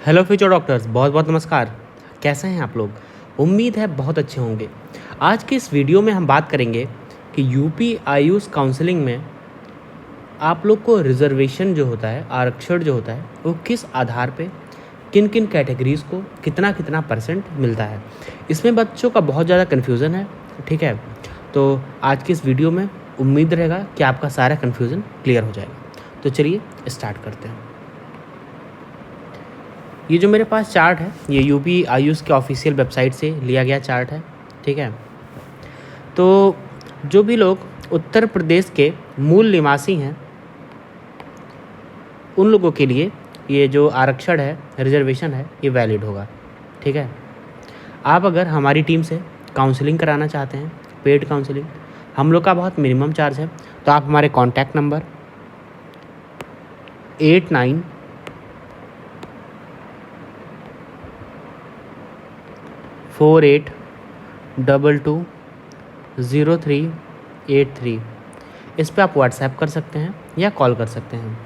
Hello future doctors, बहुत बहुत नमस्कार। कैसे हैं आप लोग? उम्मीद है बहुत अच्छे होंगे। आज के इस वीडियो में हम बात करेंगे कि यूपी आयुष काउंसलिंग में आप लोग को रिजर्वेशन जो होता है, आरक्षण जो होता है, वो किस आधार पे किन किन कैटेगरीज़ को कितना कितना परसेंट मिलता है। इसमें बच्चों का बहुत ज़्यादा कन्फ्यूज़न है। ठीक है, तो आज की इस वीडियो में उम्मीद रहेगा कि आपका सारा कन्फ्यूज़न क्लियर हो जाएगा। तो चलिए स्टार्ट करते हैं। ये जो मेरे पास चार्ट है, ये यूपी आयुष के ऑफिशियल वेबसाइट से लिया गया चार्ट है। ठीक है, तो जो भी लोग उत्तर प्रदेश के मूल निवासी हैं, उन लोगों के लिए ये जो आरक्षण है, रिजर्वेशन है, ये वैलिड होगा। ठीक है, आप अगर हमारी टीम से काउंसलिंग कराना चाहते हैं, पेड काउंसलिंग, हम लोग का बहुत मिनिमम चार्ज है, तो आप हमारे कॉन्टैक्ट नंबर 8948220383 इस पे आप व्हाट्सएप कर सकते हैं या कॉल कर सकते हैं,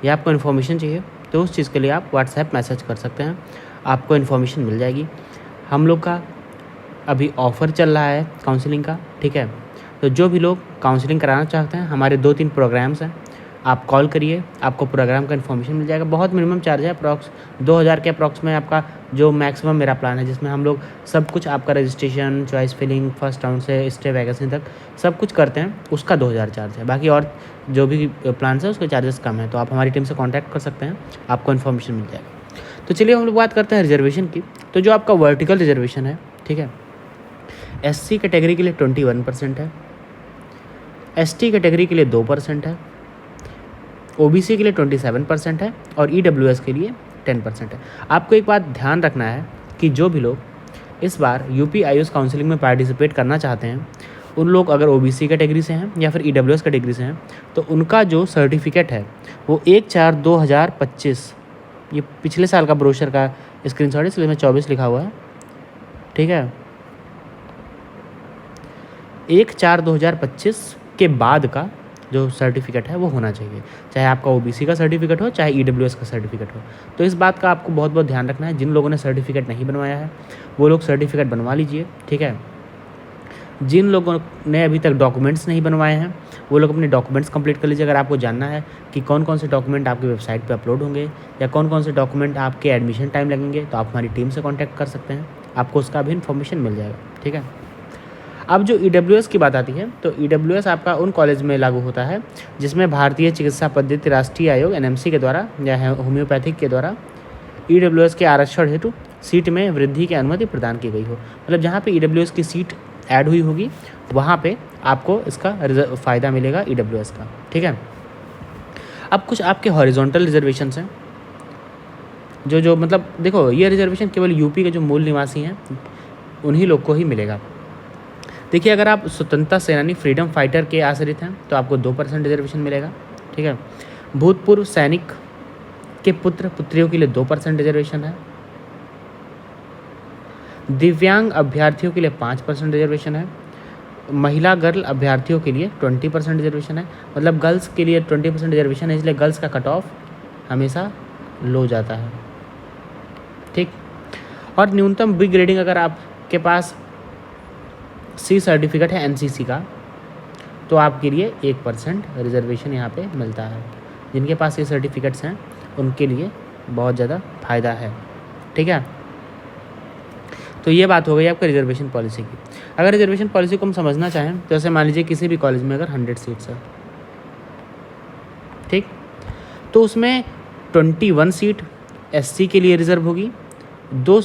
या आपको इन्फॉर्मेशन चाहिए तो उस चीज़ के लिए आप व्हाट्सएप मैसेज कर सकते हैं, आपको इन्फॉर्मेशन मिल जाएगी। हम लोग का अभी ऑफ़र चल रहा है काउंसलिंग का। ठीक है, तो जो भी लोग काउंसलिंग कराना चाहते हैं, हमारे 2-3 प्रोग्राम्स हैं, आप कॉल करिए, आपको प्रोग्राम का इन्फॉर्मेशन मिल जाएगा। बहुत मिनिमम चार्ज है, अप्रॉक्स 2000 के अप्रॉक्स में आपका जो मैक्सिमम मेरा प्लान है, जिसमें हम लोग सब कुछ आपका registration, choice filling, first round से स्टे वैकेंसी तक सब कुछ करते हैं, उसका 2000 चार्ज है। बाकी और जो भी प्लान है उसके चार्जेस कम है, तो आप हमारी टीम से कॉन्टैक्ट कर सकते हैं, आपको इन्फॉर्मेशन मिल जाएगा। तो चलिए हम लोग बात करते हैं रिजर्वेशन की। तो जो आपका वर्टिकल रिजर्वेशन है, ठीक है, SC कैटेगरी के लिए 21% है, ST कैटेगरी के लिए 2% है, OBC के लिए 27% है और EWS के लिए 10% है। आपको एक बात ध्यान रखना है कि जो भी लोग इस बार यूपी आयुष काउंसलिंग में पार्टिसिपेट करना चाहते हैं, उन लोग अगर OBC कैटेगरी से हैं या फिर EWS कैटेगरी से हैं, तो उनका जो सर्टिफिकेट है वो 1/4/2025, ये पिछले साल का ब्रोशर का स्क्रीनशॉट है, इसलिए मैं 24 लिखा हुआ है। ठीक है, 1/4/2025 के बाद का जो सर्टिफिकेट है वो होना चाहिए, चाहे आपका OBC का सर्टिफिकेट हो, चाहे EWS का सर्टिफिकेट हो। तो इस बात का आपको बहुत बहुत ध्यान रखना है। जिन लोगों ने सर्टिफिकेट नहीं बनवाया है वो लोग सर्टिफिकेट बनवा लीजिए। ठीक है, जिन लोगों ने अभी तक डॉक्यूमेंट्स नहीं बनवाए हैं वो लोग अपने डॉक्यूमेंट्स कंप्लीट कर लीजिए। अगर आपको जानना है कि कौन कौन से डॉक्यूमेंट आपकी वेबसाइट पे अपलोड होंगे या कौन कौन से डॉक्यूमेंट आपके एडमिशन टाइम लगेंगे, तो आप हमारी टीम से कॉन्टैक्ट कर सकते हैं, आपको उसका भी इन्फॉर्मेशन मिल जाएगा। ठीक है, अब जो EWS की बात आती है, तो EWS आपका उन कॉलेज में लागू होता है जिसमें भारतीय चिकित्सा पद्धति राष्ट्रीय आयोग NMC के द्वारा या होम्योपैथिक के द्वारा EWS के आरक्षण हेतु सीट में वृद्धि की अनुमति प्रदान की गई हो। मतलब जहाँ पे EWS की सीट ऐड हुई होगी वहाँ पे आपको इसका फ़ायदा मिलेगा EWS का। ठीक है, अब कुछ आपके हॉरिजॉन्टल रिजर्वेशंस हैं, जो मतलब देखो, ये रिजर्वेशन केवल यूपी के जो मूल निवासी हैं उन्हीं लोग को ही मिलेगा। देखिए, अगर आप स्वतंत्रता सेनानी फ्रीडम फाइटर के आश्रित हैं तो आपको 2% रिजर्वेशन मिलेगा। ठीक है, भूतपूर्व सैनिक के पुत्र पुत्रियों के लिए 2% रिजर्वेशन है, दिव्यांग अभ्यर्थियों के लिए 5% रिजर्वेशन है, महिला गर्ल अभ्यर्थियों के लिए 20% रिजर्वेशन है। मतलब गर्ल्स के लिए 20% रिजर्वेशन है, इसलिए गर्ल्स का कट ऑफ हमेशा लो जाता है। ठीक, और न्यूनतम बी ग्रेडिंग अगर आपके पास C सर्टिफिकेट है NCC का, तो आपके लिए 1% रिजर्वेशन यहाँ पे मिलता है। जिनके पास ये सर्टिफिकेट्स हैं उनके लिए बहुत ज़्यादा फ़ायदा है। ठीक है, तो ये बात हो गई आपका रिजर्वेशन पॉलिसी की। अगर रिजर्वेशन पॉलिसी को हम समझना चाहें तो जैसे मान लीजिए किसी भी कॉलेज में अगर 100 सीट्स है, ठीक, तो उसमें 21 सीट SC के लिए रिजर्व होगी, 2